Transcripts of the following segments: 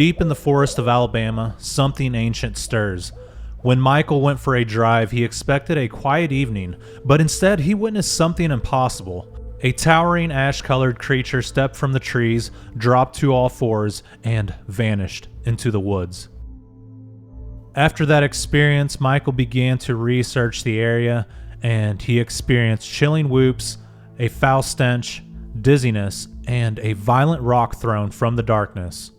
Deep in the forest of Alabama, something ancient stirs. When Michael went for a drive, he expected a quiet evening, but instead he witnessed something impossible. A towering ash-colored creature stepped from the trees, dropped to all fours, and vanished into the woods. After that experience, Michael began to research the area, and he experienced chilling whoops, a foul stench, dizziness, and a violent rock thrown from the darkness.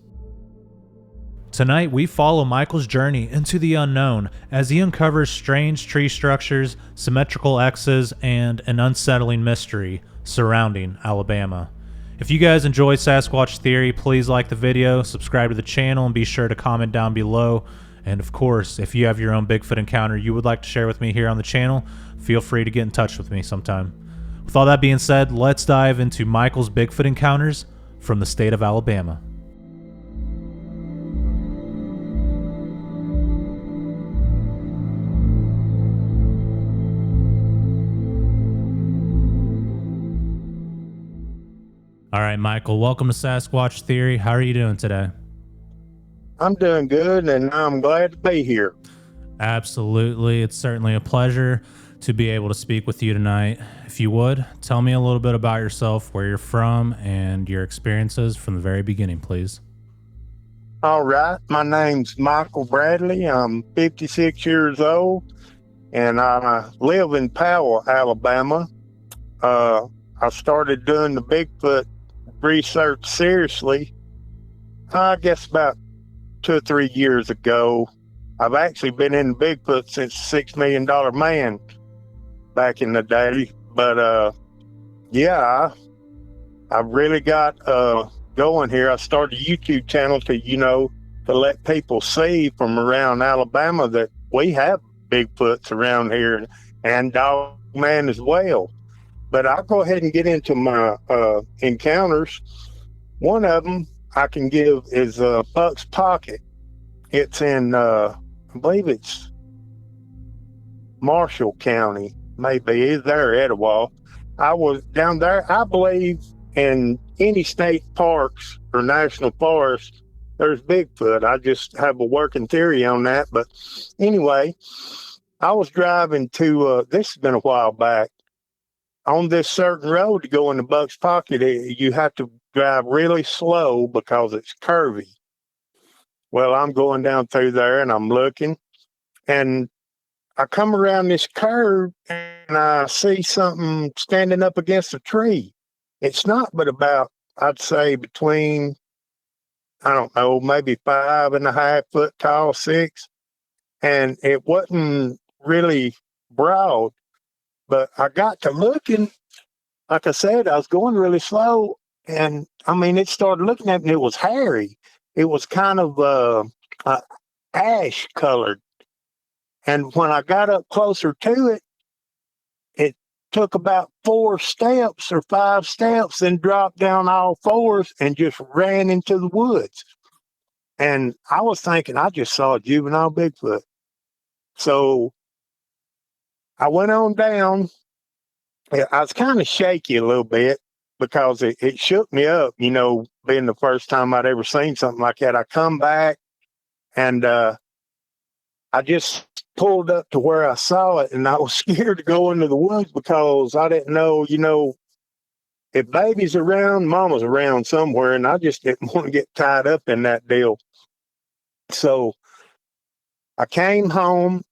Tonight, we follow Michael's journey into the unknown as he uncovers strange tree structures, symmetrical X's, and an unsettling mystery surrounding Alabama. If you guys enjoy Sasquatch Theory, please like the video, subscribe to the channel, and be sure to comment down below. And of course, if you have your own Bigfoot encounter you would like to share with me here on the channel, feel free to get in touch with me sometime. With all that being said, let's dive into Michael's Bigfoot encounters from the state of Alabama. All right, Michael, welcome to Sasquatch Theory. How are you doing today? I'm doing good, and I'm glad to be here. Absolutely. It's certainly a pleasure to be able to speak with you tonight. If you would, tell me a little bit about yourself, where you're from, and your experiences from the very beginning, please. All right, my name's Michael Bradley. I'm 56 years old, and I live in Powell, Alabama. I started doing the Bigfoot research seriously, I guess about 2 or 3 years ago. I've actually been in Bigfoot since $6 Million Man back in the day. But yeah, I really got going here. I started a YouTube channel to let people see from around Alabama that we have Bigfoots around here, and Dog Man as well. But I'll go ahead and get into my encounters. One of them I can give is Buck's Pocket. It's in, I believe it's Marshall County, maybe. It's there at Etowah. I was down there. I believe in any state parks or national forests, there's Bigfoot. I just have a working theory on that. But anyway, I was driving to, this has been a while back, on this certain road to go into Buck's Pocket. You have to drive really slow because it's curvy. Well, I'm going down through there and I'm looking, and I come around this curve and I see something standing up against a tree. It's not but about, I'd say, between, I don't know, maybe 5.5 foot tall, 6. And it wasn't really broad, but I got to looking. Like I said, I was going really slow, and I mean, it started looking at me. It was hairy. It was kind of ash colored. And when I got up closer to it, it took about 4 steps or 5 steps, then dropped down all fours and just ran into the woods. And I was thinking I just saw a juvenile Bigfoot. So I went on down. I was kind of shaky a little bit because it shook me up, being the first time I'd ever seen something like that. I come back and I just pulled up to where I saw it, and I was scared to go into the woods because I didn't know, if baby's around, mama's around somewhere, and I just didn't want to get tied up in that deal. So I came home,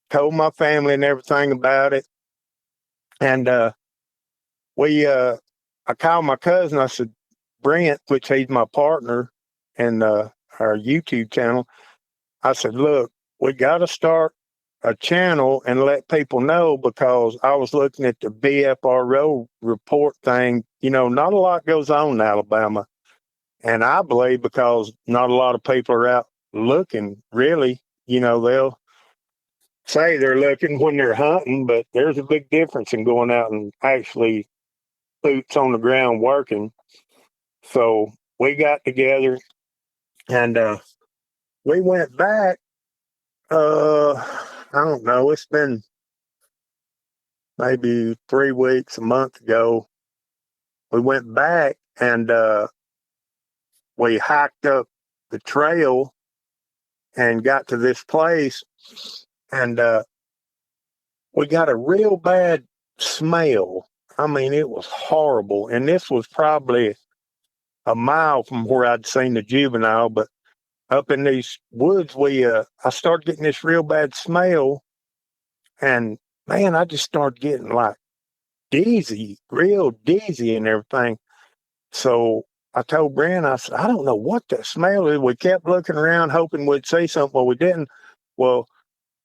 told my family and everything about it. And I called my cousin. I said, Brent, which he's my partner in our YouTube channel. I said, look, we got to start a channel and let people know, because I was looking at the BFRO report thing. Not a lot goes on in Alabama. And I believe because not a lot of people are out looking, really. They'll say they're looking when they're hunting, but there's a big difference in going out and actually boots on the ground working. So we got together and we went back. I don't know, it's been maybe 3 weeks, a month ago. We went back and we hiked up the trail and got to this place, and we got a real bad smell. I mean, it was horrible. And this was probably a mile from where I'd seen the Juvenile, but up in these woods, I started getting this real bad smell, and man, I just started getting like dizzy, real dizzy and everything. So I told Brent, I said, I don't know what that smell is. We kept looking around, hoping we'd see something. Well, we didn't. Well,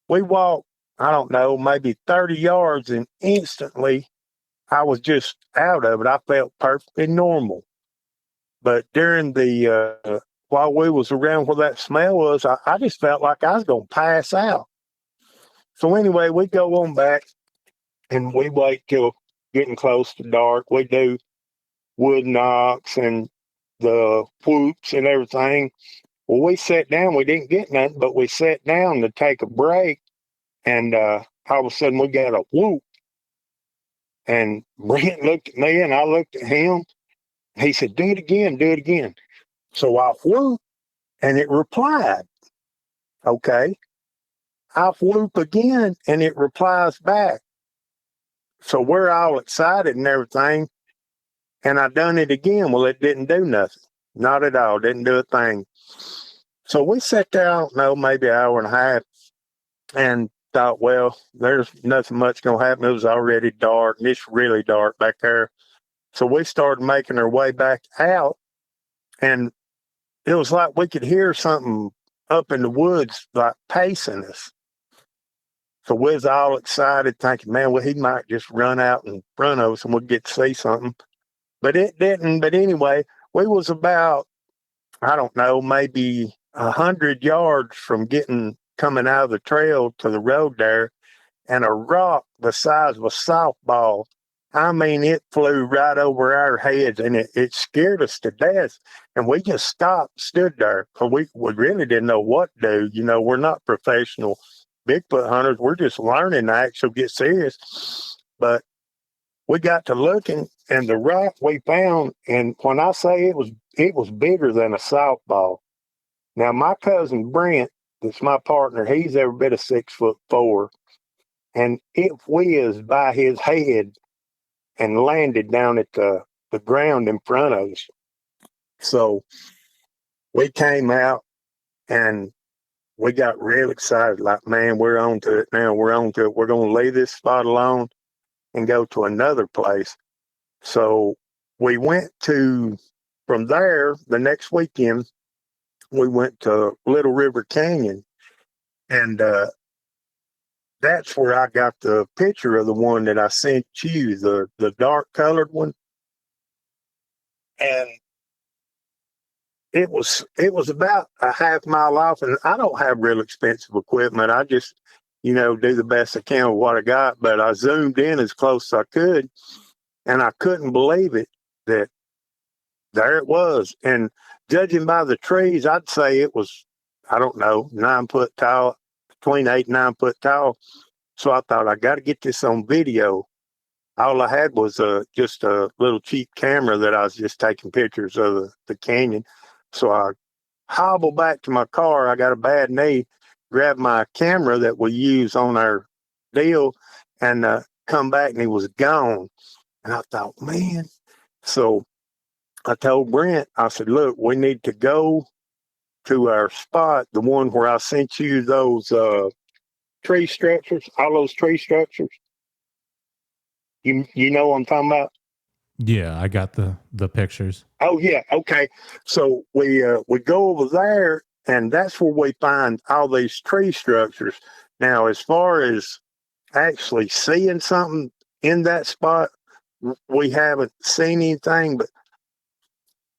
we walked, I don't know, maybe 30 yards, and instantly I was just out of it. I felt perfectly normal. But during while we was around where that smell was, I just felt like I was going to pass out. So anyway, we go on back and we wait till getting close to dark. We do wood knocks and the whoops and everything. Well, we sat down. We didn't get nothing, but we sat down to take a break. And all of a sudden, we got a whoop. And Brent looked at me, and I looked at him. He said, do it again, do it again. So I whooped, and it replied. Okay. I whoop again, and it replies back. So we're all excited and everything. And I done it again. Well, it didn't do nothing. Not at all. Didn't do a thing. So we sat there, I don't know, maybe an hour and a half, and thought, well, there's nothing much going to happen. It was already dark, and it's really dark back there. So we started making our way back out, and it was like we could hear something up in the woods, like pacing us. So we was all excited, thinking, man, well, he might just run out in front of us and we'll get to see something. But it didn't. But anyway, we was about, I don't know, maybe 100 yards from coming out of the trail to the road there, and a rock the size of a softball. I mean, it flew right over our heads, and it scared us to death. And we just stopped, stood there, because we really didn't know what to do. You know, we're not professional Bigfoot hunters. We're just learning to actually get serious. But we got to looking, and the rock we found, and when I say it was bigger than a softball. Now, my cousin Brent, that's my partner, he's every bit of 6'4", and it whizzed by his head and landed down at the ground in front of us. So we came out and we got real excited, like, man, we're on to it now. We're on to it. We're going to leave this spot alone and go to another place. So we went from there, the next weekend, we went to Little River Canyon, and that's where I got the picture of the one that I sent you, the dark colored one. And it was about a half mile off, and I don't have real expensive equipment. I just, do the best I can with what I got, but I zoomed in as close as I could, and I couldn't believe it that there it was. And judging by the trees, I'd say it was, I don't know, 9 foot tall, between 8 and 9 foot tall. So I thought, I got to get this on video. All I had was just a little cheap camera that I was just taking pictures of the canyon. So I hobbled back to my car. I got a bad knee, grabbed my camera that we use on our deal, and come back, and he was gone. And I thought, man. So I told Brent, I said, look, we need to go to our spot, the one where I sent you those tree structures, all those tree structures. You know what I'm talking about? Yeah, I got the pictures. Oh yeah, okay. So we go over there, and that's where we find all these tree structures. Now, as far as actually seeing something in that spot, we haven't seen anything, but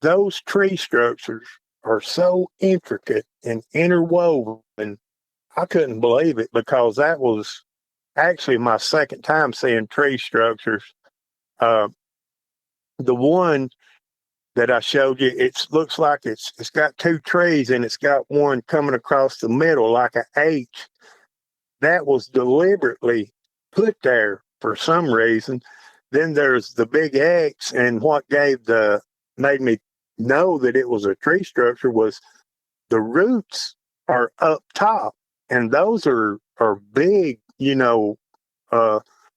those tree structures are so intricate and interwoven. I couldn't believe it, because that was actually my second time seeing tree structures. The one that I showed you, it looks like it's got 2 trees, and it's got one coming across the middle like an H. That was deliberately put there for some reason. Then there's the big X, and what made me know that it was a tree structure was the roots are up top, and those are big,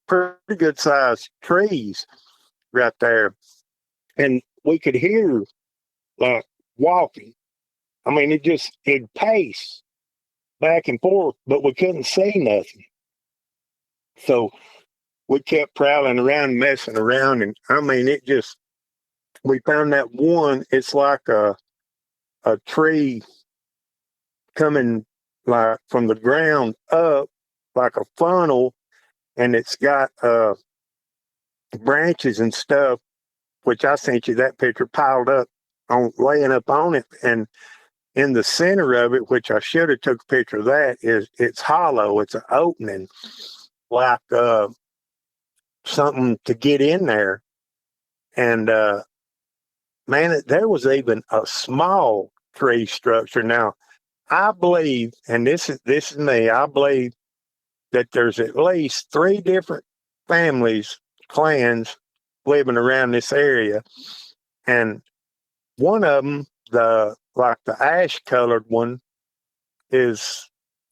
pretty good sized trees right there. And we could hear like walking. I mean, it'd pace back and forth, but we couldn't see nothing. So we kept prowling around, messing around, and I mean, we found that one. It's like a tree coming like from the ground up, like a funnel, and it's got branches and stuff, which I sent you that picture piled up on laying up on it, and in the center of it, which I should have took a picture of that, it's hollow. It's an opening, like something to get in there. And man, there was even a small tree structure. Now, I believe, and this is me, I believe that there's at least 3 different families, clans living around this area. And one of them, the ash colored one, is,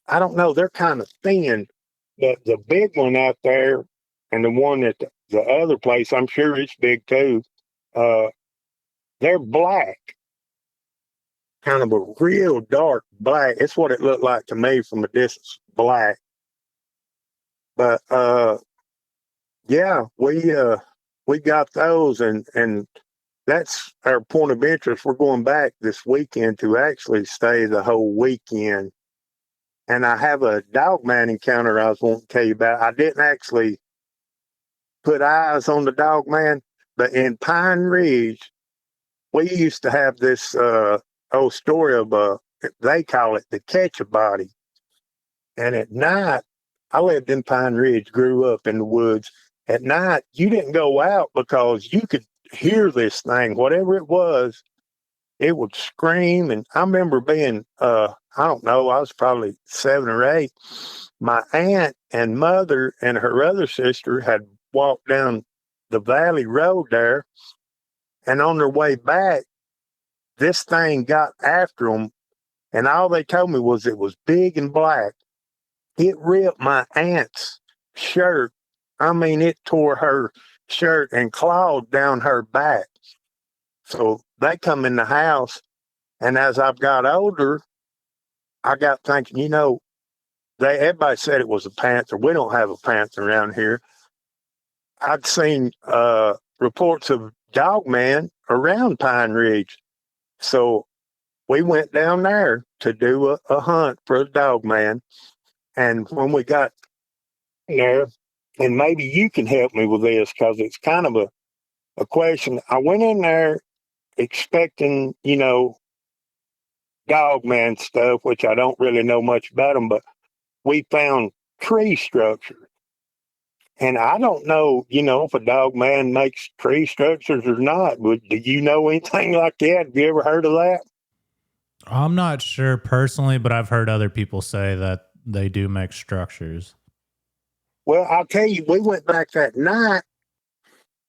I don't know, they're kind of thin. The big one out there and the one at the other place, I'm sure it's big too, uh, they're black, kind of a real dark black. It's what it looked like to me from a distance, black. But yeah, we got those, and that's our point of interest. We're going back this weekend to actually stay the whole weekend. And I have a dogman encounter I was wanting to tell you about. I didn't actually put eyes on the dogman, but in Pine Ridge, we used to have this old story of they call it the catch a body. And at night, I lived in Pine Ridge, grew up in the woods. At night, you didn't go out because you could hear this thing, whatever it was, it would scream. And I remember being, I don't know, I was probably 7 or 8. My aunt and mother and her other sister had walked down the valley road there. And on their way back, this thing got after them. And all they told me was it was big and black. It ripped my aunt's shirt. I mean, it tore her shirt and clawed down her back. So they come in the house. And as I've got older, I got thinking, everybody said it was a panther. We don't have a panther around here. I'd seen reports of dogman around Pine Ridge. So we went down there to do a hunt for a dogman. And when we got there, and maybe you can help me with this because it's kind of a question. I went in there expecting, dogman stuff, which I don't really know much about them, but we found tree structure. And I don't know, if a dogman makes tree structures or not. But do you know anything like that? Have you ever heard of that? I'm not sure personally, but I've heard other people say that they do make structures. Well, I'll tell you, we went back that night,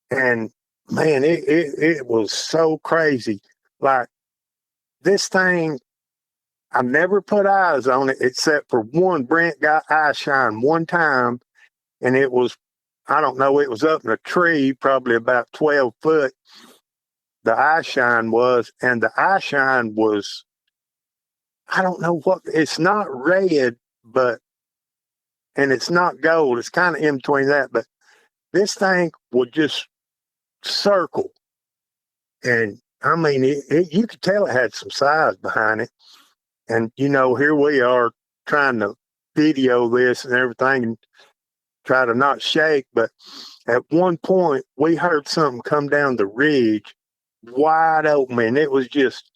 and man, it was so crazy. Like this thing, I never put eyes on it except for one. Brent got eye shine one time, and it was, I don't know, it was up in a tree, probably about 12 foot. The eye shine was, and the eye shine was, I don't know what, it's not red, and it's not gold. It's kind of in between that, but this thing would just circle. And I mean, you could tell it had some size behind it. And, here we are trying to video this and everything and try to not shake. But at one point, we heard something come down the ridge wide open, and it was just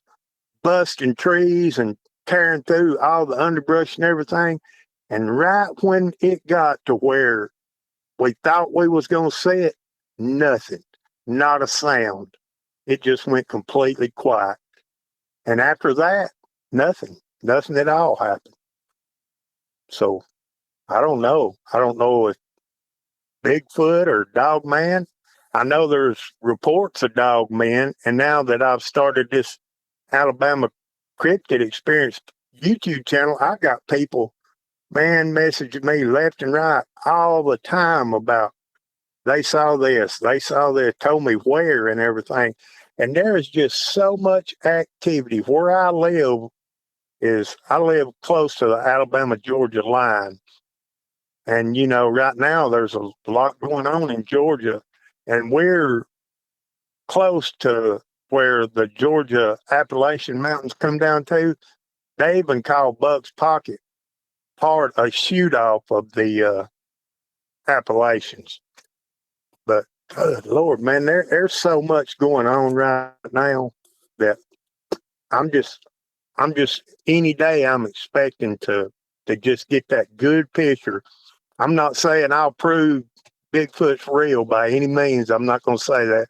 busting trees and tearing through all the underbrush and everything. And right when it got to where we thought we was going to see it, nothing, not a sound. It just went completely quiet. And after that, nothing at all happened. So I don't know. I don't know if Bigfoot or Dogman. I know there's reports of Dogmen. And now that I've started this Alabama Cryptid Experience YouTube channel, I got people, man, messaging me left and right all the time about they saw this, told me where and everything. And there is just so much activity. Where I live I live close to the Alabama-Georgia line. And, right now there's a lot going on in Georgia. And we're close to where the Georgia Appalachian Mountains come down to. They even call Buck's Pocket a shoot off of the Appalachians. But good Lord, man, there's so much going on right now that I'm just any day I'm expecting to just get that good picture. I'm not saying I'll prove Bigfoot's real by any means. I'm not going to say that,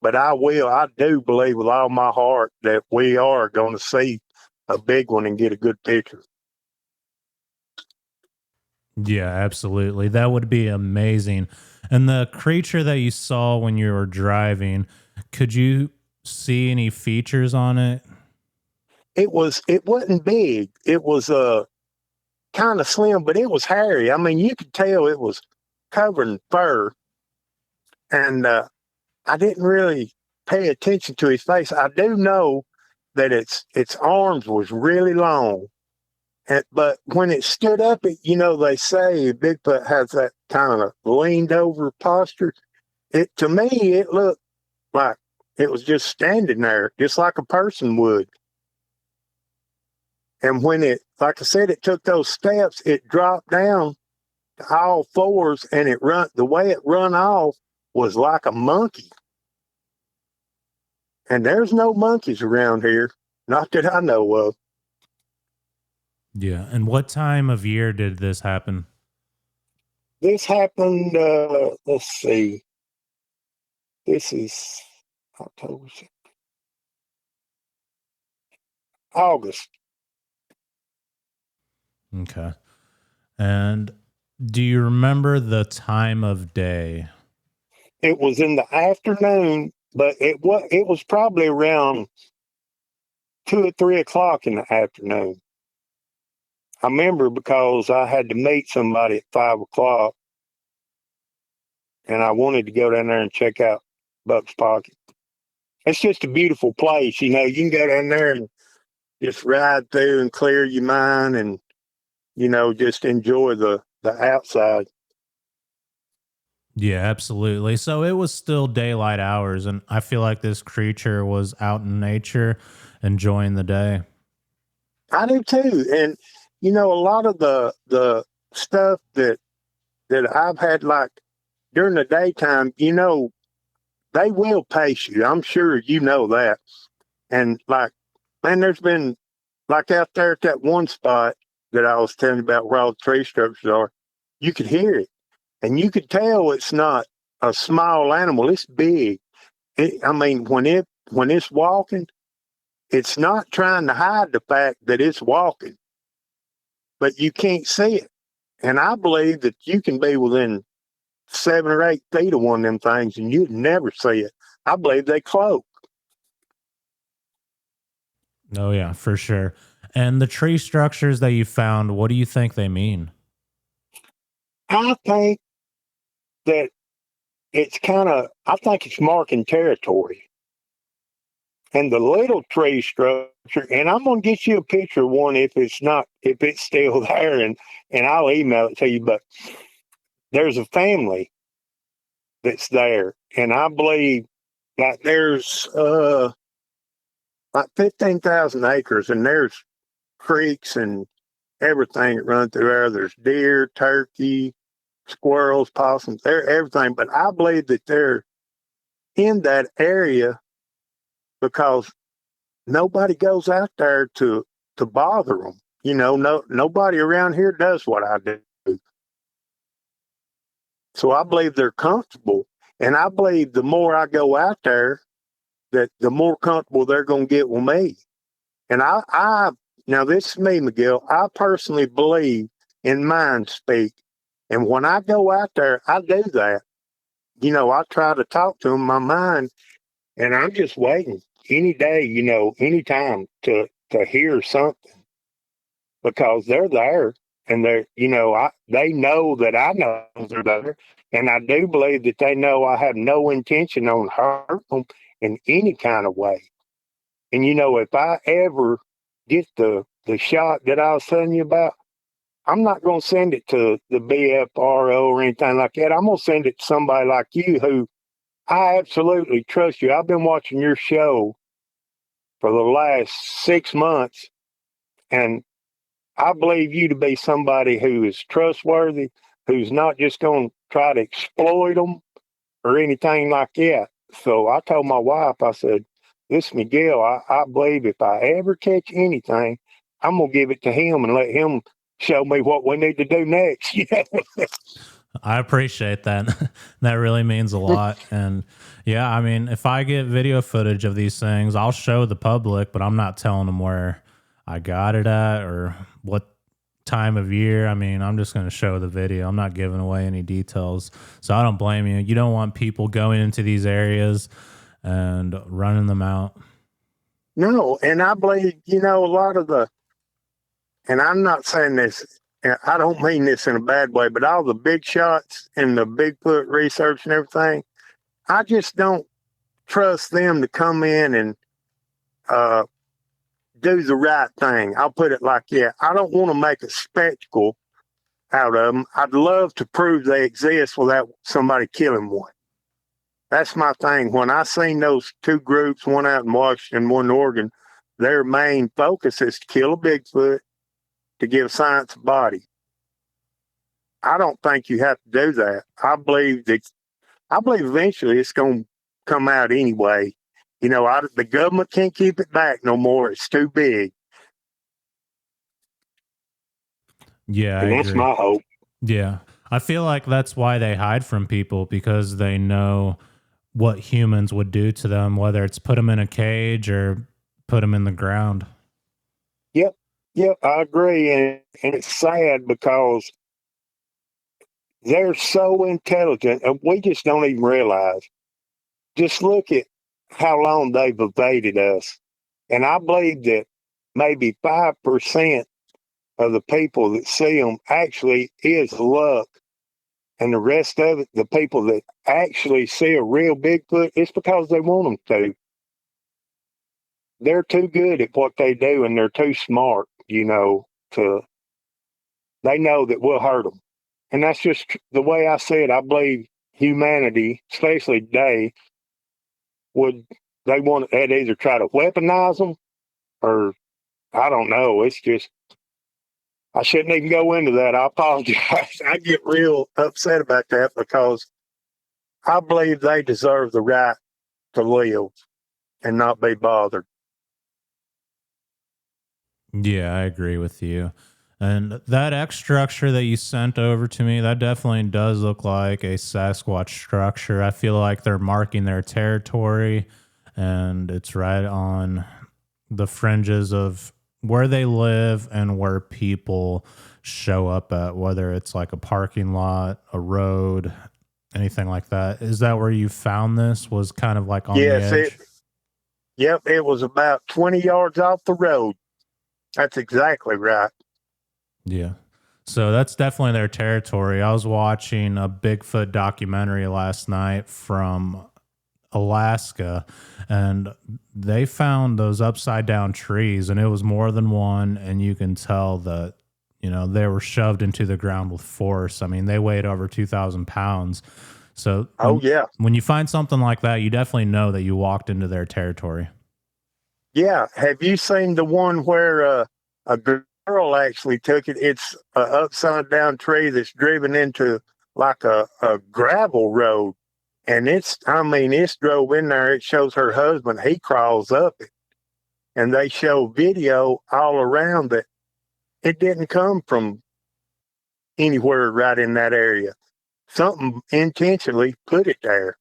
but I will. I do believe with all my heart that we are going to see a big one and get a good picture. Yeah, absolutely. That would be amazing. And the creature that you saw when you were driving, could you see any features on it? It wasn't big. It was kind of slim, but it was hairy. I mean, you could tell it was covered in fur. And I didn't really pay attention to his face. I do know that its arms was really long. But when it stood up, they say Bigfoot has that kind of leaned over posture. To me, it looked like it was just standing there, just like a person would. And when like I said, it took those steps, it dropped down to all fours, and the way it run off was like a monkey. And there's no monkeys around here, not that I know of. Yeah. And what time of year did this happen? This happened, let's see. This is October, August. Okay. And do you remember the time of day? It was in the afternoon, but it was probably around 2 or 3 o'clock in the afternoon. I remember because I had to meet somebody at 5 o'clock, and I wanted to go down there and check out Buck's Pocket. It's just a beautiful place. You can go down there and just ride through and clear your mind and, just enjoy the outside. Yeah, absolutely. So it was still daylight hours, and I feel like this creature was out in nature enjoying the day. I do too. And, a lot of the stuff that I've had, like during the daytime, they will pace you. I'm sure you know that. And like, man, there's been like out there at that one spot that I was telling you about where all the tree structures are, you could hear it. And you could tell it's not a small animal, it's big. When it's walking, it's not trying to hide the fact that it's walking, but you can't see it. And I believe that you can be within 7 or 8 feet of one of them things and you'd never see it. I believe they cloak. Oh, yeah, for sure. And the tree structures that you found, what do you think they mean? I think that I think it's marking territory. And the little tree structure, and I'm going to get you a picture of one if it's still there, and I'll email it to you. But there's a family that's there, and I believe that there's like 15,000 acres, and there's creeks and everything that run through there. There's deer, turkey, squirrels, possums, everything. But I believe that they're in that area because nobody goes out there to bother them. Nobody around here does what I do. So I believe they're comfortable. And I believe the more I go out there, that the more comfortable they're going to get with me. And now this is me, Miguel. I personally believe in mind speak. And when I go out there, I do that. I try to talk to them in my mind, and I'm just waiting any day, anytime to to hear something because they're there and they know that I know they're there. And I do believe that they know I have no intention on hurting them in any kind of way. And if I ever get the shot that I was telling you about, I'm not going to send it to the BFRO or anything like that. I'm going to send it to somebody like you who I absolutely trust you. I've been watching your show for the last 6 months, and I believe you to be somebody who is trustworthy, who's not just going to try to exploit them or anything like that. So I told my wife, I said, this Miguel, I believe if I ever catch anything, I'm going to give it to him and let him show me what we need to do next. I appreciate that. That really means a lot. And yeah, I mean, if I get video footage of these things, I'll show the public, but I'm not telling them where I got it at or what time of year. I mean, I'm just going to show the video. I'm not giving away any details. So I don't blame you. You don't want people going into these areas and running them out. No, and I believe, a lot of and I'm not saying this, and I don't mean this in a bad way, but all the big shots and the Bigfoot research and everything, I just don't trust them to come in and do the right thing. I'll put it like that. I don't want to make a spectacle out of them. I'd love to prove they exist without somebody killing one. That's my thing. When I seen those two groups, one out in Washington, one in Oregon, their main focus is to kill a Bigfoot to give science a body. I don't think you have to do that. I believe eventually it's going to come out anyway. The government can't keep it back no more. It's too big. Yeah, and that's my hope. Yeah. I feel like that's why they hide from people, because they know what humans would do to them, whether it's put them in a cage or put them in the ground. Yep, I agree. And it's sad because they're so intelligent and we just don't even realize. Just look at how long they've evaded us. And I believe that maybe 5% of the people that see them actually is luck. And the rest of it, the people that actually see a real Bigfoot, it's because they want them to. They're too good at what they do and they're too smart, they know that we'll hurt them. And that's just the way I see it. I believe humanity, especially today, they'd either try to weaponize them or I don't know. It's just, I shouldn't even go into that. I apologize. I get real upset about that because I believe they deserve the right to live and not be bothered. Yeah, I agree with you. And that X structure that you sent over to me, that definitely does look like a Sasquatch structure. I feel like they're marking their territory, and it's right on the fringes of where they live and where people show up at, whether it's like a parking lot, a road, anything like that. Is that where you found this? Was kind of like on the edge? Yep, it was about 20 yards off the road. That's exactly right. Yeah. So that's definitely their territory. I was watching a Bigfoot documentary last night from Alaska, and they found those upside down trees, and it was more than one. And you can tell that, they were shoved into the ground with force. I mean, they weighed over 2,000 pounds. So, when you find something like that, you definitely know that you walked into their territory. Yeah. Have you seen the one where a girl actually took it? It's an upside down tree that's driven into like a gravel road. And it's drove in there. It shows her husband. He crawls up it. And they show video all around that it didn't come from anywhere right in that area. Something intentionally put it there.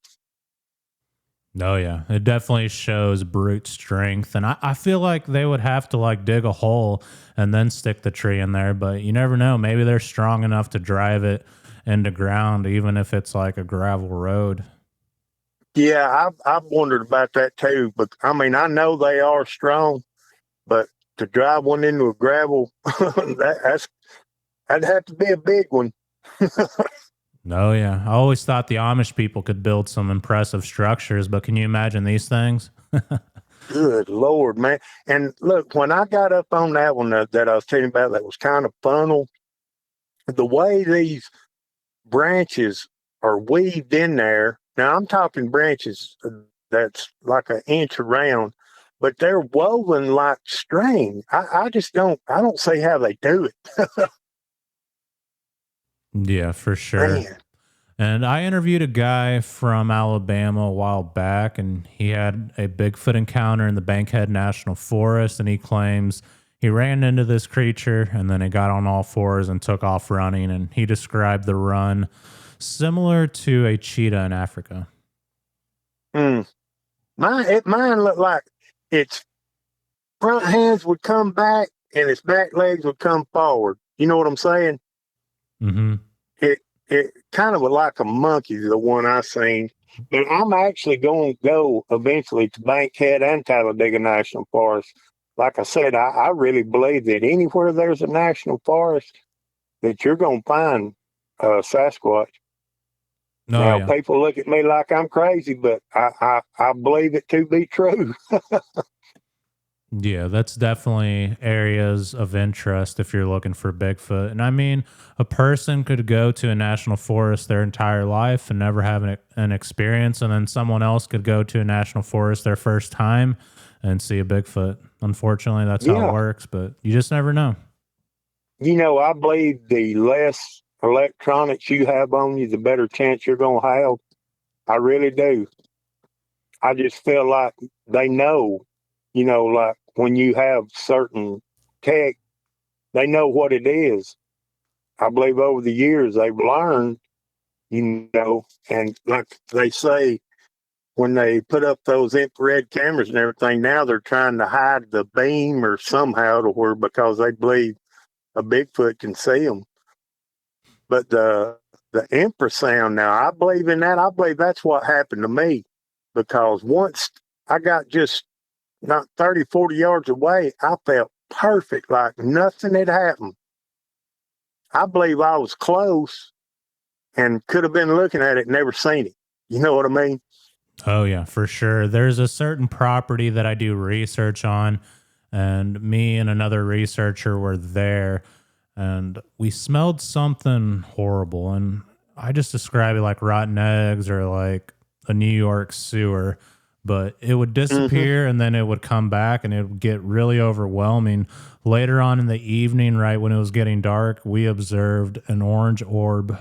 Oh yeah, it definitely shows brute strength, and I feel like they would have to like dig a hole and then stick the tree in there. But you never know. Maybe they're strong enough to drive it into ground, even if it's like a gravel road. Yeah, I've wondered about that too. But I mean, I know they are strong, but to drive one into a gravel, that'd have to be a big one. Oh, yeah. I always thought the Amish people could build some impressive structures, but can you imagine these things? Good Lord, man. And look, when I got up on that one that I was telling you about, that was kind of funnel, the way these branches are weaved in there. Now, I'm talking branches that's like an inch around, but they're woven like string. I just I don't see how they do it. Yeah, for sure. Man, And I interviewed a guy from Alabama a while back, and he had a Bigfoot encounter in the Bankhead National Forest. And he claims he ran into this creature and then he got on all fours and took off running. And he described the run similar to a cheetah in Africa. mm. Mine looked like its front hands would come back and its back legs would come forward. You know what I'm saying? Mm-hmm. It kind of was like a monkey, the one I seen. But I'm actually going to go eventually to Bankhead and Talladega National Forest. Like I said, I really believe that anywhere there's a national forest, that you're going to find Sasquatch. No, Now, yeah. people look at me like I'm crazy, but I believe it to be true. Yeah, that's definitely areas of interest if you're looking for Bigfoot. And I mean, a person could go to a national forest their entire life and never have an experience, and then someone else could go to a national forest their first time and see a Bigfoot. Unfortunately, that's how it Yeah. works, but you just never know. I believe the less electronics you have on you, the better chance you're going to have. I really do. I just feel like they know, like when you have certain tech, they know what it is. I believe over the years they've learned, and like they say, when they put up those infrared cameras and everything, now they're trying to hide the beam or somehow to where, because they believe a Bigfoot can see them. But the infrasound now, I believe in that. I believe that's what happened to me, because once I got just not 30, 40 yards away, I felt perfect, like nothing had happened. I believe I was close and could have been looking at it and never seen it. You know what I mean? Oh, yeah, for sure. There's a certain property that I do research on, and me and another researcher were there, and we smelled something horrible. And I just describe it like rotten eggs or like a New York sewer, but it would Mm-hmm. disappear and then it would come back and it would get really overwhelming. Later on in the evening, right when it was getting dark, we observed an orange orb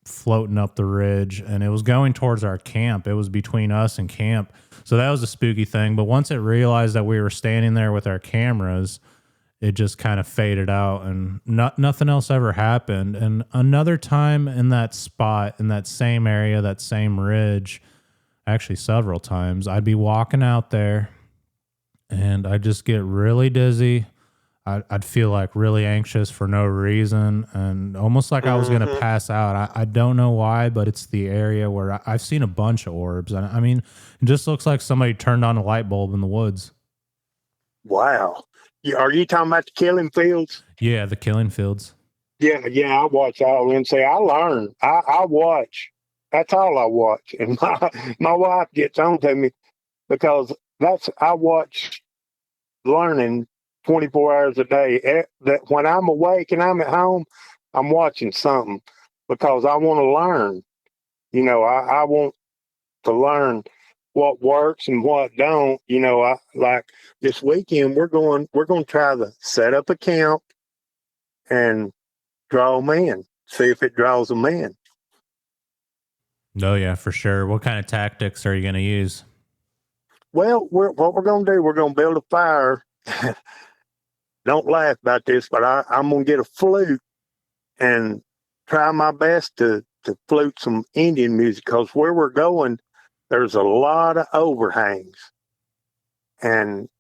floating up the ridge and it was going towards our camp. It was between us and camp. So that was a spooky thing. But once it realized that we were standing there with our cameras, it just kind of faded out and nothing else ever happened. And another time in that spot, in that same area, that same ridge, actually several times, I'd be walking out there and I'd just get really dizzy. I'd feel like really anxious for no reason and almost like I was going to Mm-hmm. pass out. I don't know why, but it's the area where I've seen a bunch of orbs. And I mean, it just looks like somebody turned on a light bulb in the woods. Wow. Are you talking about the killing fields? Yeah, the killing fields. Yeah, I watch all of them. See, I learn. I watch. That's all I watch. And my wife gets on to me because I watch learning 24 hours a day. That when I'm awake and I'm at home, I'm watching something because I want to learn. I want to learn what works and what don't. I like this weekend we're going to try to set up a camp and draw them in, see if it draws them in. Oh, yeah, for sure. What kind of tactics are you going to use? Well, what we're going to do, we're going to build a fire. Don't laugh about this, but I'm going to get a flute and try my best to flute some Indian music, because where we're going, there's a lot of overhangs. And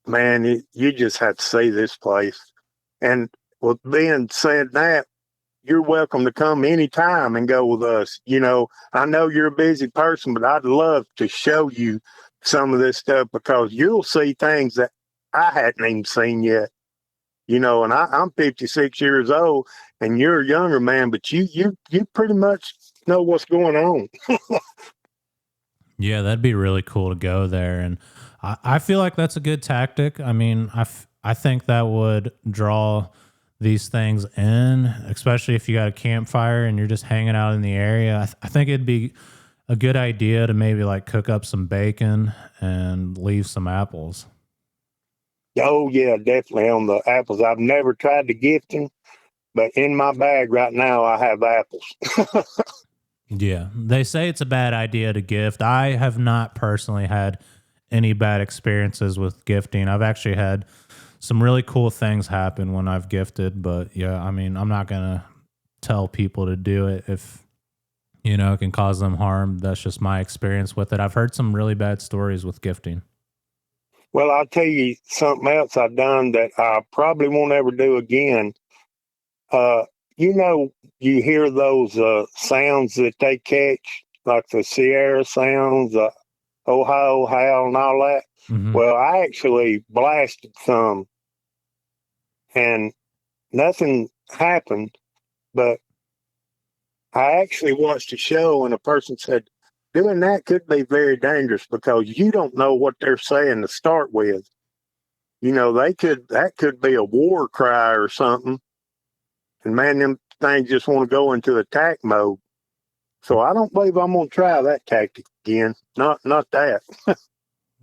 man, you just have to see this place. And with being said that, you're welcome to come anytime and go with us. I know you're a busy person, but I'd love to show you some of this stuff, because you'll see things that I hadn't even seen yet. And I'm 56 years old, and you're a younger man, but you pretty much know what's going on. Yeah, that'd be really cool to go there. And I feel like that's a good tactic. I mean, I think that would draw these things in, especially if you got a campfire and you're just hanging out in the area. I think it'd be a good idea to maybe like cook up some bacon and leave some apples. Oh yeah, definitely on the apples. I've never tried the gifting, but in my bag right now I have apples. Yeah, they say it's a bad idea to gift. I have not personally had any bad experiences with gifting. I've actually had some really cool things happen when I've gifted, but yeah, I mean, I'm not going to tell people to do it if, it can cause them harm. That's just my experience with it. I've heard some really bad stories with gifting. Well, I'll tell you something else I've done that I probably won't ever do again. Uh, you know, you hear those sounds that they catch, like the Sierra sounds, Ohio howl, and all that. Hmm. Well, I actually blasted some, and nothing happened. But I actually watched a show, and a person said doing that could be very dangerous because you don't know what they're saying to start with. That could be a war cry or something, and man, them things just want to go into attack mode. So I don't believe I'm going to try that tactic again. Not that.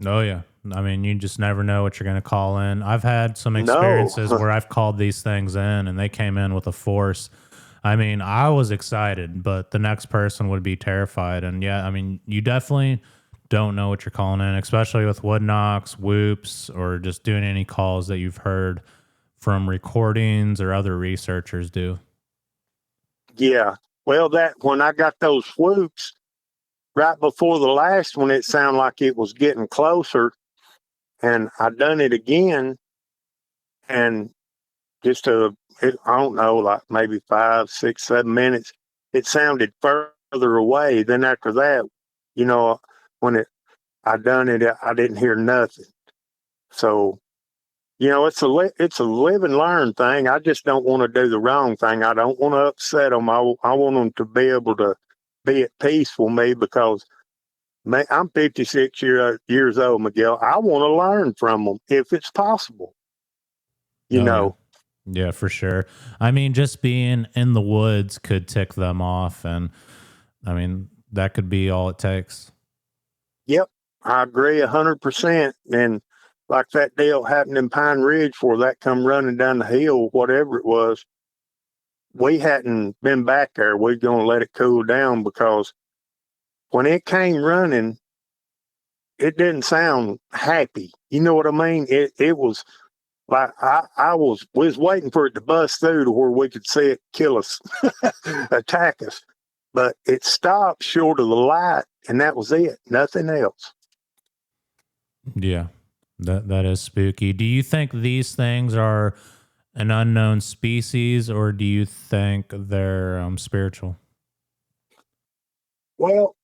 Oh, yeah. I mean, you just never know what you're going to call in. I've had some No. experiences where I've called these things in and they came in with a force. I mean, I was excited, but the next person would be terrified. And yeah, I mean, you definitely don't know what you're calling in, especially with wood knocks, whoops, or just doing any calls that you've heard from recordings or other researchers do. Yeah. Well, that when I got those whoops right before the last one, it sounded like it was getting closer, and I done it again, and I don't know, like maybe 5, 6, 7 minutes, it sounded further away. Then after that, you know, when I done it, I didn't hear nothing. So it's a live and learn thing. I just don't want to do the wrong thing. I don't want to upset them. I want them to be able to be at peace with me because man, I'm 56 years old, Miguel. I want to learn from them if it's possible. You Oh, yeah. know, Yeah, for sure. I mean, just being in the woods could tick them off. And I mean, that could be all it takes. yep, I agree 100%. And like that deal happened in Pine Ridge where that come running down the hill, whatever it was, we hadn't been back there. We're going to let it cool down because when it came running, it didn't sound happy. You know what I mean? It was like we was waiting for it to bust through to where we could see it kill us, attack us. But it stopped short of the light, and that was it. Nothing else. Yeah, that is spooky. Do you think these things are an unknown species, or do you think they're spiritual? Well,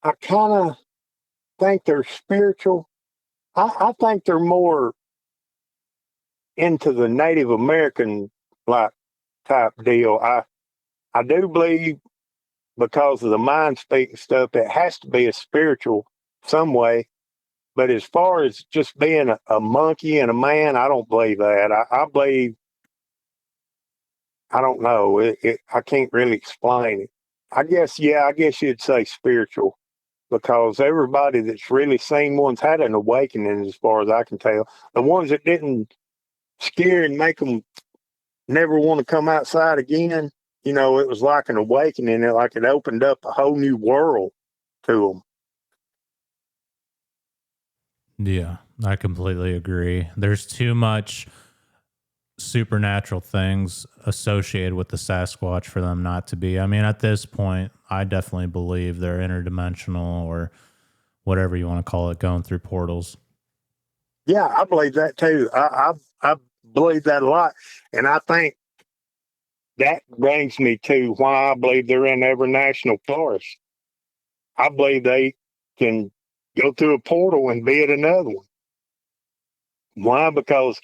I kind of think they're spiritual. I think they're more into the Native American like type deal. I do believe because of the mind speaking stuff, it has to be a spiritual some way. But as far as just being a monkey and a man, I don't believe that. I believe I don't know. I can't really explain it. I guess you'd say spiritual because everybody that's really seen one's had an awakening, as far as I can tell. The ones that didn't scare and make them never want to come outside again, it was like an awakening. Like it opened up a whole new world to them. Yeah, I completely agree. There's too much supernatural things associated with the Sasquatch for them not to be. I mean, at this point, I definitely believe they're interdimensional or whatever you want to call it, going through portals. Yeah, I believe that too. I believe that a lot, and I think that brings me to why I believe they're in every national forest. I believe they can go through a portal and be at another one. Why? Because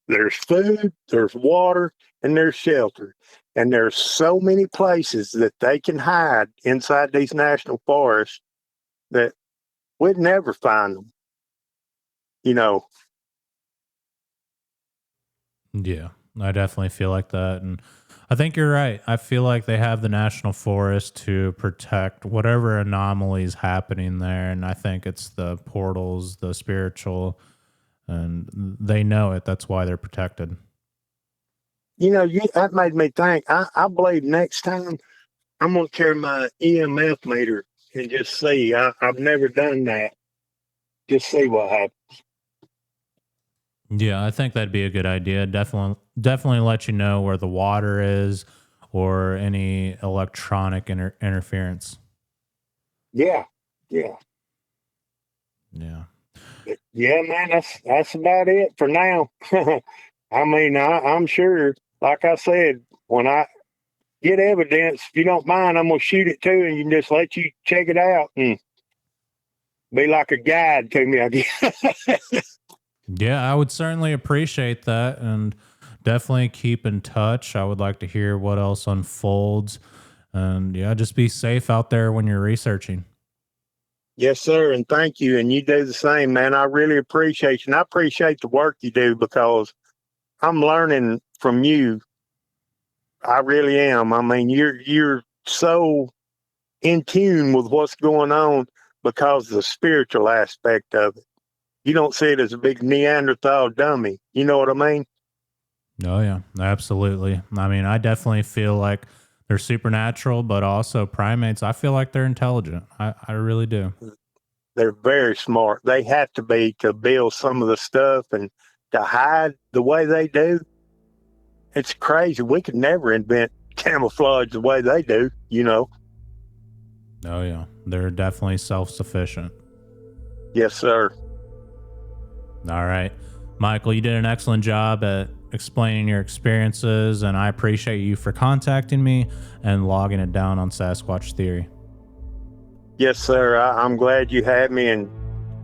there's food, there's water, and there's shelter. And there's so many places that they can hide inside these national forests that we'd never find them, you know. Yeah, I definitely feel like that. And I think you're right. I feel like they have the national forest to protect whatever anomalies happening there. And I think it's the portals, the spiritual, and they know it. That's why they're protected. That made me think. I believe next time I'm going to carry my EMF meter and just see. I've never done that. Just see what happens. Yeah, I think that'd be a good idea. Definitely let you know where the water is or any electronic interference. Yeah, yeah, Yeah. yeah, man. That's about it for now. I mean, I'm sure. Like I said, when I get evidence, if you don't mind, I'm gonna shoot it too, and you can just let you check it out and be like a guide to me, I guess. Yeah, I would certainly appreciate that and definitely keep in touch. I would like to hear what else unfolds. And yeah, just be safe out there when you're researching. Yes, sir, and thank you, and you do the same, man. I really appreciate you, and I appreciate the work you do because I'm learning from you. I really am. I mean, you're so in tune with what's going on because of the spiritual aspect of it. You don't see it as a big Neanderthal dummy. You know what I mean? Oh, yeah, absolutely. I mean, I definitely feel like they're supernatural, but also primates. I feel like they're intelligent. I really do. They're very smart. They have to be to build some of the stuff and to hide the way they do. It's crazy. We could never invent camouflage the way they do, you know? Oh, yeah, they're definitely self sufficient. Yes, sir. All right. Michael, you did an excellent job at explaining your experiences, and I appreciate you for contacting me and logging it down on Sasquatch Theory. Yes, sir. I'm glad you had me. And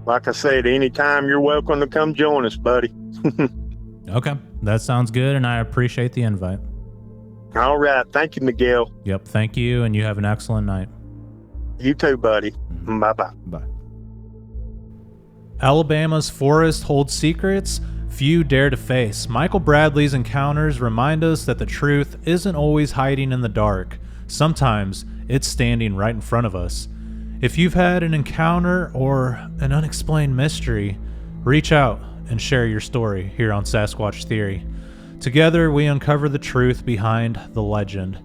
like I said, anytime you're welcome to come join us, buddy. Okay, that sounds good, and I appreciate the invite. All right. Thank you, Miguel. Yep, thank you, and you have an excellent night. You too, buddy. Bye-bye. Bye. Alabama's forest holds secrets few dare to face. Michael Bradley's encounters remind us that the truth isn't always hiding in the dark. Sometimes it's standing right in front of us. If you've had an encounter or an unexplained mystery, reach out and share your story here on Sasquatch Theory. Together, we uncover the truth behind the legend.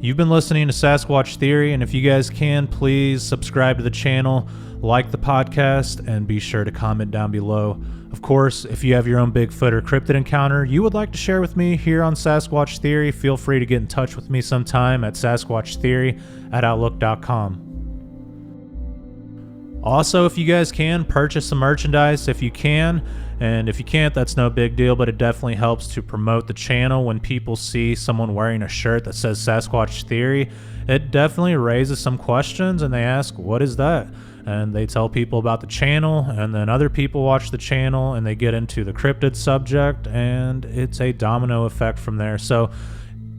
You've been listening to Sasquatch Theory, and if you guys can, please subscribe to the channel, like the podcast, and be sure to comment down below. Of course, if you have your own Bigfoot or cryptid encounter you would like to share with me here on Sasquatch Theory, feel free to get in touch with me sometime at sasquatchtheory@outlook.com. Also, if you guys can, purchase some merchandise if you can, and if you can't, that's no big deal, but it definitely helps to promote the channel. When people see someone wearing a shirt that says Sasquatch Theory, it definitely raises some questions, and they ask, what is that? And they tell people about the channel, and then other people watch the channel, and they get into the cryptid subject, and it's a domino effect from there. So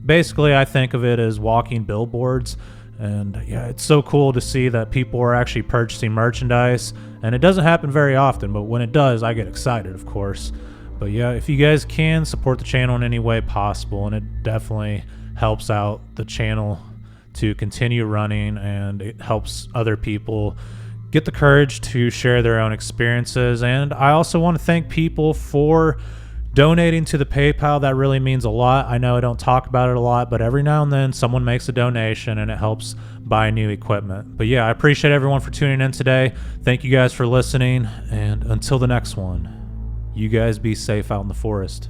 basically, I think of it as walking billboards. And yeah, it's so cool to see that people are actually purchasing merchandise. And it doesn't happen very often, but when it does, I get excited, of course. But yeah, if you guys can, support the channel in any way possible. And it definitely helps out the channel to continue running, and it helps other people get the courage to share their own experiences. And I also want to thank people for donating to the PayPal. That really means a lot. I know I don't talk about it a lot, but every now and then someone makes a donation and it helps buy new equipment. But yeah, I appreciate everyone for tuning in today. Thank you guys for listening, and until the next one, you guys be safe out in the forest.